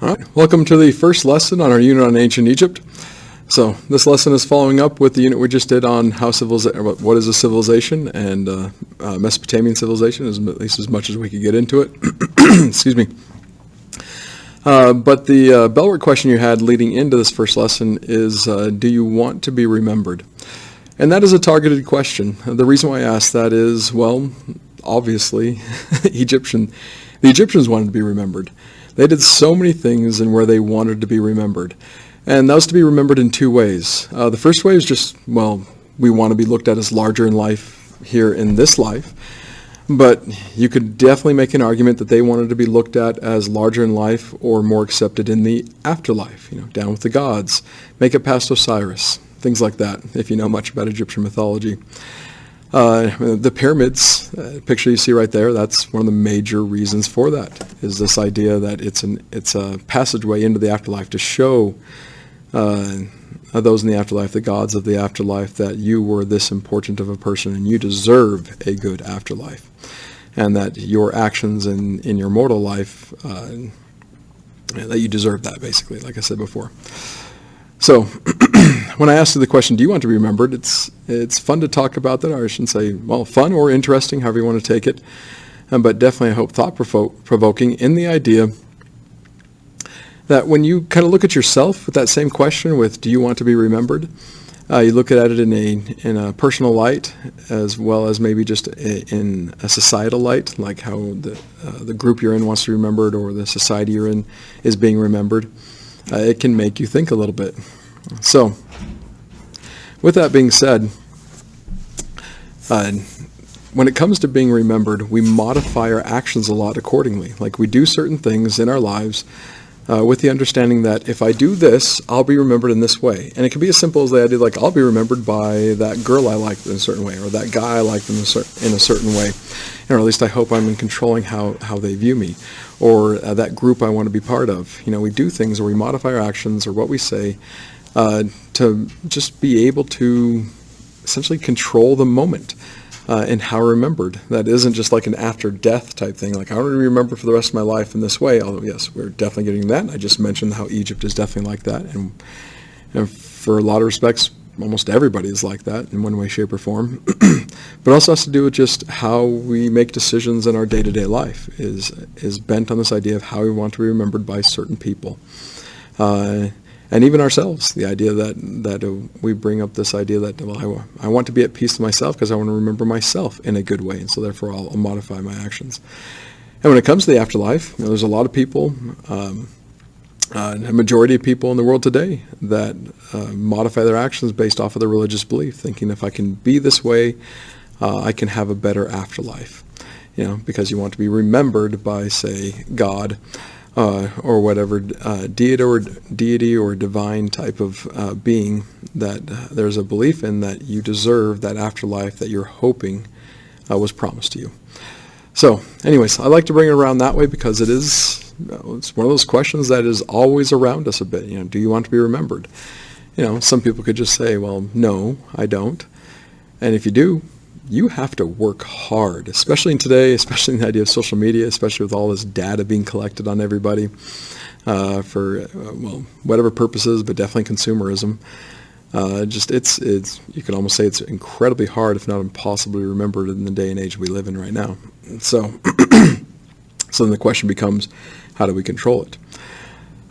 All right, welcome to the first lesson on our unit on ancient Egypt. So this lesson is following up with the unit we just did on what is a civilization, and Mesopotamian civilization, at least as much as we could get into it. Excuse me. But the bellwether question you had leading into this first lesson is, do you want to be remembered? And that is a targeted question. The reason why I asked that is, well, obviously, the Egyptians wanted to be remembered. They did so many things in where they wanted to be remembered. And that was to be remembered in two ways. The first way is just, well, we want to be looked at as larger in life here in this life. But you could definitely make an argument that they wanted to be looked at as larger in life or more accepted in the afterlife, down with the gods, make it past Osiris, things like that, if you know much about Egyptian mythology. The pyramids, picture you see right there, that's one of the major reasons for that, is this idea that it's a passageway into the afterlife to show those in the afterlife, the gods of the afterlife, that you were this important of a person and you deserve a good afterlife, and that your actions in your mortal life, that you deserve that, basically, like I said before. So when I asked you the question, do you want to be remembered, it's fun to talk about that, or I shouldn't say, well, fun or interesting, however you want to take it, but definitely I hope thought-provoking in the idea that when you kind of look at yourself with that same question with, do you want to be remembered, you look at it in a personal light, as well as maybe just in a societal light, like how the group you're in wants to be remembered, or the society you're in is being remembered. It can make you think a little bit. So, with that being said, when it comes to being remembered, we modify our actions a lot accordingly. Like, we do certain things in our lives with the understanding that if I do this, I'll be remembered in this way. And it can be as simple as the idea, like, I'll be remembered by that girl I liked in a certain way, or that guy I liked in a certain way. Or at least I hope I'm in controlling how they view me, or that group I want to be part of. We do things, or we modify our actions or what we say to just be able to essentially control the moment and how we're remembered. That isn't just like an after-death type thing, like I want to be remembered for the rest of my life in this way, although yes, we're definitely getting that. I just mentioned how Egypt is definitely like that, and for a lot of respects, almost everybody is like that in one way, shape, or form. But it also has to do with just how we make decisions in our day-to-day life is bent on this idea of how we want to be remembered by certain people. And even ourselves, the idea that we bring up this idea that, well, I want to be at peace with myself because I want to remember myself in a good way, and so therefore I'll modify my actions. And when it comes to the afterlife, there's a lot of people, a majority of people in the world today that modify their actions based off of their religious belief, thinking if I can be this way, I can have a better afterlife. Because you want to be remembered by, say, God, or whatever deity or divine type of being that there's a belief in that you deserve that afterlife that you're hoping was promised to you. So, anyways, I like to bring it around that way because it's one of those questions that is always around us a bit. Do you want to be remembered? Some people could just say, well, no, I don't. And if you do, you have to work hard, especially in today, especially in the idea of social media, especially with all this data being collected on everybody for, whatever purposes, but definitely consumerism. It's you could almost say it's incredibly hard, if not impossibly remembered in the day and age we live in right now. So then the question becomes, how do we control it?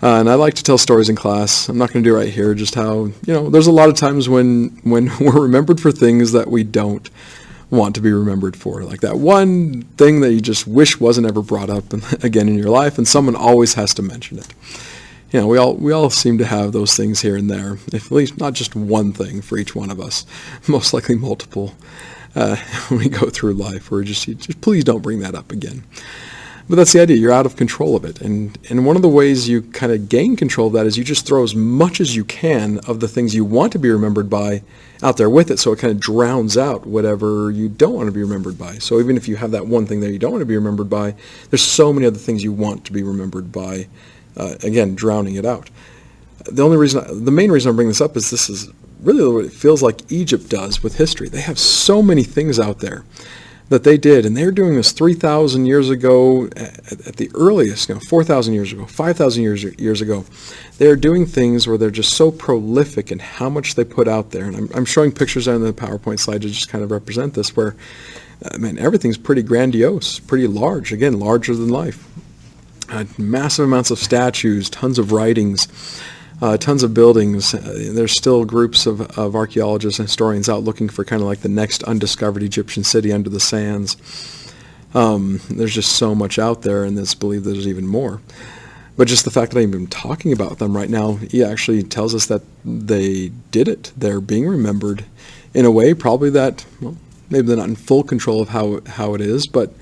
And I like to tell stories in class. I'm not going to do it right here, just how, there's a lot of times when we're remembered for things that we don't want to be remembered for. Like that one thing that you just wish wasn't ever brought up again in your life, and someone always has to mention it. We all seem to have those things here and there, if at least not just one thing for each one of us, most likely multiple when we go through life, where just please don't bring that up again. But that's the idea. You're out of control of it. And one of the ways you kind of gain control of that is you just throw as much as you can of the things you want to be remembered by out there with it, so it kind of drowns out whatever you don't want to be remembered by. So even if you have that one thing that you don't want to be remembered by, there's so many other things you want to be remembered by, again, drowning it out. The main reason I'm bringing this up is this is really what it feels like Egypt does with history. They have so many things out there that they did, and they were doing this 3,000 years ago at the earliest, 4,000 years ago, 5,000 years ago. They're doing things where they're just so prolific in how much they put out there. And I'm showing pictures on the PowerPoint slide to just kind of represent this, where, everything's pretty grandiose, pretty large, again, larger than life. Massive amounts of statues, tons of writings, tons of buildings. There's still groups of archaeologists and historians out looking for kind of like the next undiscovered Egyptian city under the sands. There's just so much out there, and it's believed there's even more. But just the fact that I'm even talking about them right now, he actually tells us that they did it. They're being remembered in a way probably that, well, maybe they're not in full control of how it is, but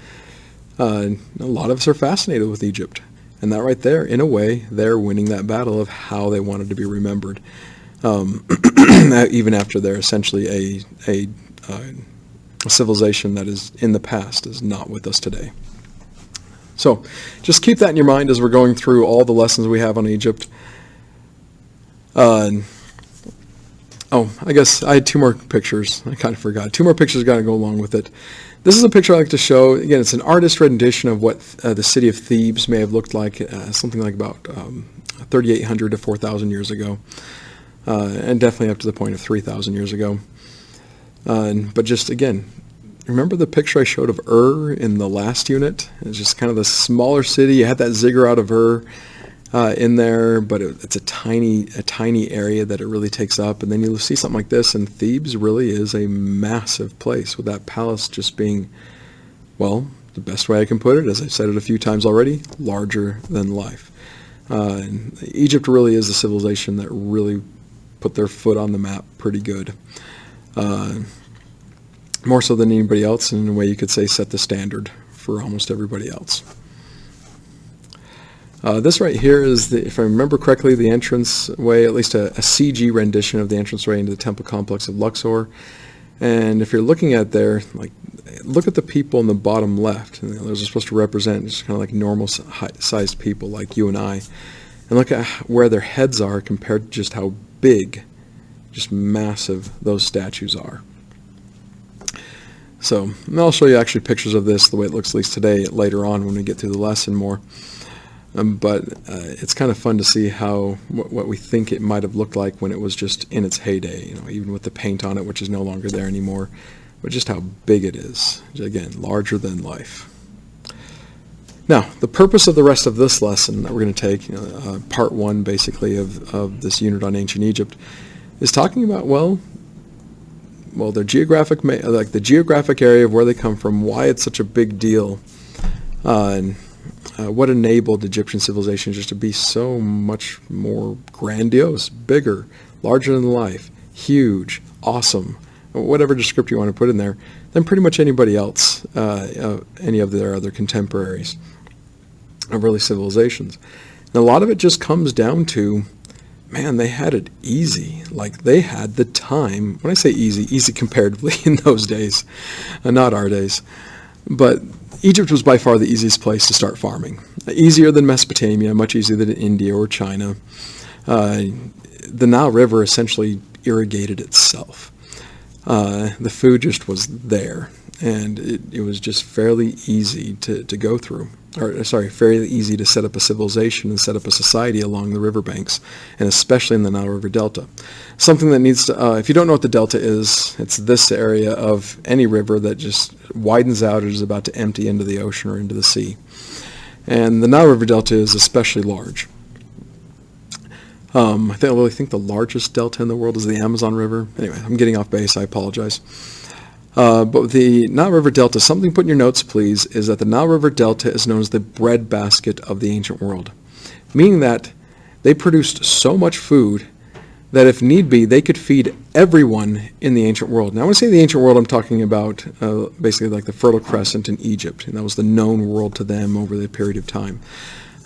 a lot of us are fascinated with Egypt. And that right there, in a way, they're winning that battle of how they wanted to be remembered, even after they're essentially a civilization that is in the past, is not with us today. So just keep that in your mind as we're going through all the lessons we have on Egypt. I guess I had two more pictures. I kind of forgot. Two more pictures got to go along with it. This is a picture I like to show. Again, it's an artist rendition of what the city of Thebes may have looked like, something like about 3,800 to 4,000 years ago, and definitely up to the point of 3,000 years ago. But just, again, remember the picture I showed of Ur in the last unit? It's just kind of the smaller city. You had that ziggurat of Ur in there, but it's a tiny area that it really takes up. And then you'll see something like this, and Thebes really is a massive place, with that palace just being, well, the best way I can put it, as I've said it a few times already, larger than life. And Egypt really is a civilization that really put their foot on the map pretty good. More so than anybody else, and in a way you could say set the standard for almost everybody else. This right here is, if I remember correctly, the entranceway, at least a CG rendition of the entranceway into the temple complex of Luxor. And if you're looking at there, like, look at the people in the bottom left. And those are supposed to represent just kind of like normal sized people like you and I. And look at where their heads are compared to just how big, just massive those statues are. So, and I'll show you actually pictures of this, the way it looks at least today, later on when we get through the lesson more. But it's kind of fun to see how what we think it might have looked like when it was just in its heyday, even with the paint on it, which is no longer there anymore, but just how big it is. Again, larger than life. Now, the purpose of the rest of this lesson that we're going to take, part one basically of this unit on ancient Egypt, is talking about, well, their geographic, like the geographic area of where they come from, why it's such a big deal, and what enabled Egyptian civilization just to be so much more grandiose, bigger, larger than life, huge, awesome, whatever descriptor you want to put in there, than pretty much anybody else, any of their other contemporaries of early civilizations. And a lot of it just comes down to, man, they had it easy. Like, they had the time. When I say easy comparatively in those days, not our days. But Egypt was by far the easiest place to start farming. Easier than Mesopotamia, much easier than India or China. The Nile River essentially irrigated itself. The food just was there, and it was just fairly easy to go through. Fairly easy to set up a civilization and set up a society along the riverbanks, and especially in the Nile River Delta. Something that needs to, if you don't know what the Delta is, it's this area of any river that just widens out and is about to empty into the ocean or into the sea. And the Nile River Delta is especially large. I really think the largest delta in the world is the Amazon River. Anyway, I'm getting off base, I apologize. But the Nile River Delta, something to put in your notes, please, is that the Nile River Delta is known as the breadbasket of the ancient world, meaning that they produced so much food that if need be, they could feed everyone in the ancient world. Now, when I say the ancient world, I'm talking about basically like the Fertile Crescent in Egypt, and that was the known world to them over the period of time.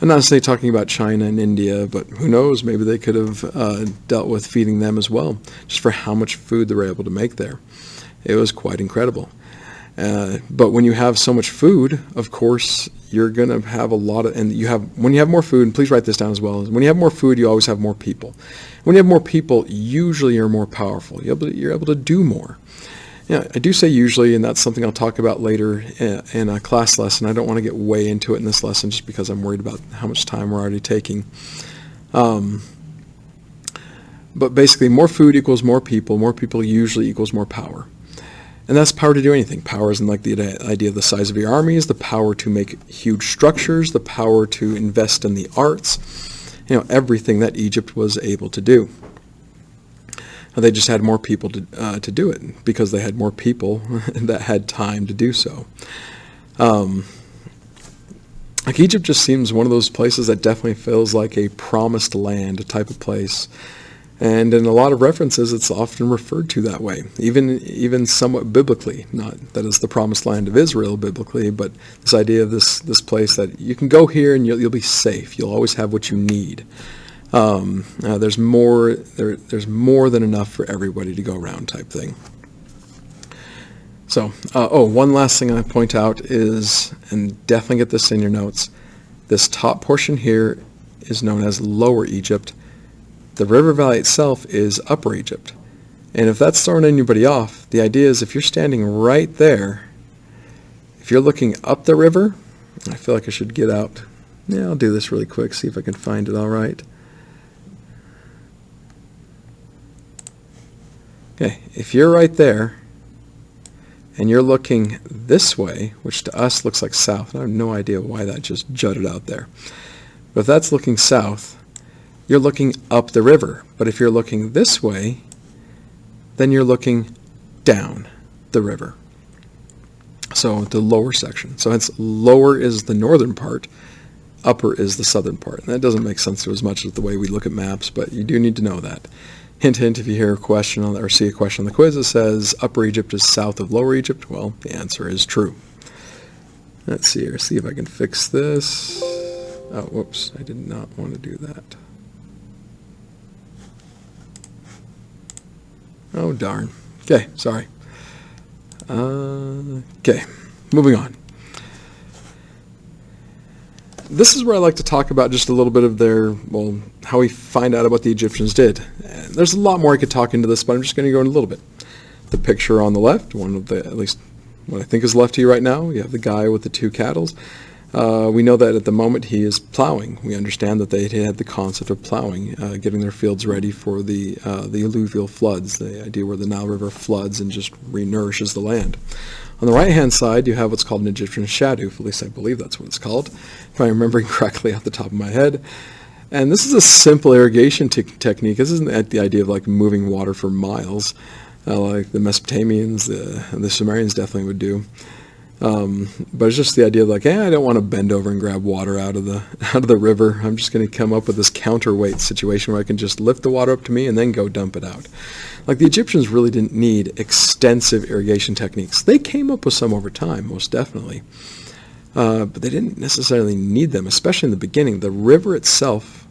I'm not necessarily talking about China and India, but who knows, maybe they could have dealt with feeding them as well, just for how much food they were able to make there. It was quite incredible. But when you have so much food, of course, you're going to have a lot of, when you have more food, and please write this down as well, when you have more food, you always have more people. When you have more people, usually you're more powerful. You're able to do more. Yeah, I do say usually, and that's something I'll talk about later in a class lesson. I don't want to get way into it in this lesson just because I'm worried about how much time we're already taking. But basically, more food equals more people usually equals more power. And that's power to do anything. Power isn't like the idea of the size of your armies, the power to make huge structures, the power to invest in the arts, everything that Egypt was able to do. They just had more people to do it because they had more people that had time to do so. Like Egypt just seems one of those places that definitely feels like a promised land type of place. And in a lot of references, it's often referred to that way, even somewhat biblically. Not that it's the promised land of Israel biblically, but this idea of this place that you can go here and you'll be safe. You'll always have what you need. There's more than enough for everybody to go around type thing. So, one last thing I point out is, and definitely get this in your notes, this top portion here is known as Lower Egypt. The river valley itself is Upper Egypt. And if that's throwing anybody off, the idea is if you're standing right there, if you're looking up the river, I feel like I should get out. Yeah, I'll do this really quick, see if I can find it all right. Okay, if you're right there, and you're looking this way, which to us looks like south, I have no idea why that just jutted out there. But if that's looking south, you're looking up the river. But if you're looking this way, then you're looking down the river. So the lower section. So hence lower is the northern part, upper is the southern part. And that doesn't make sense to as much as the way we look at maps, but you do need to know that. Hint, hint, if you hear a question or see a question on the quiz that says Upper Egypt is south of Lower Egypt, well, the answer is true. Let's see here, see if I can fix this. Oh, whoops, I did not want to do that. Oh, darn. Okay, sorry. Okay, moving on. This is where I like to talk about just a little bit of how we find out about what the Egyptians did. And there's a lot more I could talk into this, but I'm just going to go in a little bit. The picture on the left, at least what I think is left to you right now, you have the guy with the two cattle. We know that at the moment he is plowing. We understand that they had the concept of plowing, getting their fields ready for the alluvial floods, the idea where the Nile River floods and just renourishes the land. On the right-hand side, you have what's called an Egyptian shadoof, at least I believe that's what it's called, if I'm remembering correctly off the top of my head. And this is a simple irrigation technique. This isn't the idea of like moving water for miles, like the Mesopotamians, the Sumerians definitely would do. But it's just the idea of like, I don't want to bend over and grab water out of the river. I'm just going to come up with this counterweight situation where I can just lift the water up to me and then go dump it out. Like the Egyptians really didn't need extensive irrigation techniques. They came up with some over time, most definitely. But they didn't necessarily need them, especially in the beginning. The river itself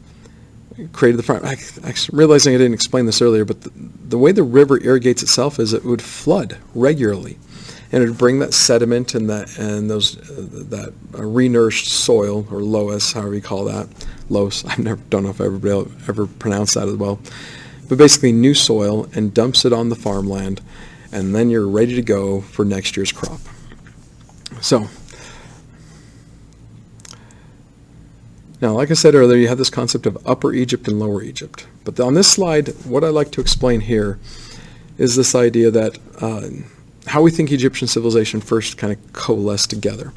created the farm. I'm realizing I didn't explain this earlier, but the way the river irrigates itself is it would flood regularly. And it would bring that sediment and that renourished soil, or loess, however you call that. Loess. I don't know if I ever pronounced that as well. But basically new soil, and dumps it on the farmland, and then you're ready to go for next year's crop. So, now like I said earlier, you have this concept of Upper Egypt and Lower Egypt. But on this slide, what I like to explain here is this idea that how we think Egyptian civilization first kind of coalesced together.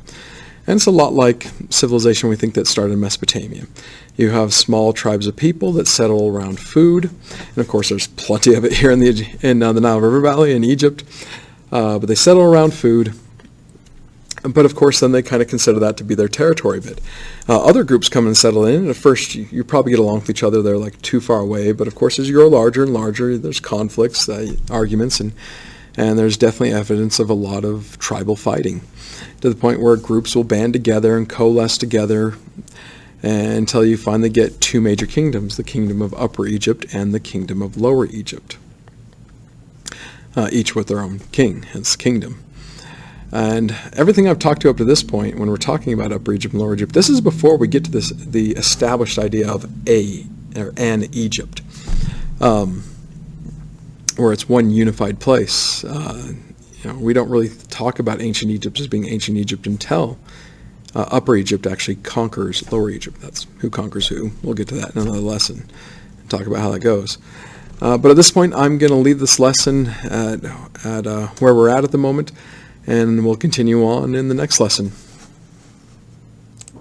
And it's a lot like civilization we think that started in Mesopotamia. You have small tribes of people that settle around food, and of course there's plenty of it here in the Nile River Valley in Egypt, but they settle around food. But of course then they kind of consider that to be their territory bit. Other groups come and settle in, and at first you probably get along with each other, they're like too far away, but of course as you grow larger and larger, there's conflicts, arguments, and there's definitely evidence of a lot of tribal fighting, to the point where groups will band together and coalesce together until you finally get two major kingdoms, the kingdom of Upper Egypt and the kingdom of Lower Egypt, each with their own king, hence kingdom. And everything I've talked to up to this point, when we're talking about Upper Egypt and Lower Egypt, this is before we get to the established idea of an Egypt. Where it's one unified place. we don't really talk about ancient Egypt as being ancient Egypt until Upper Egypt actually conquers Lower Egypt. That's who conquers who. We'll get to that in another lesson and talk about how that goes. But at this point, I'm going to leave this lesson at where we're at the moment, and we'll continue on in the next lesson.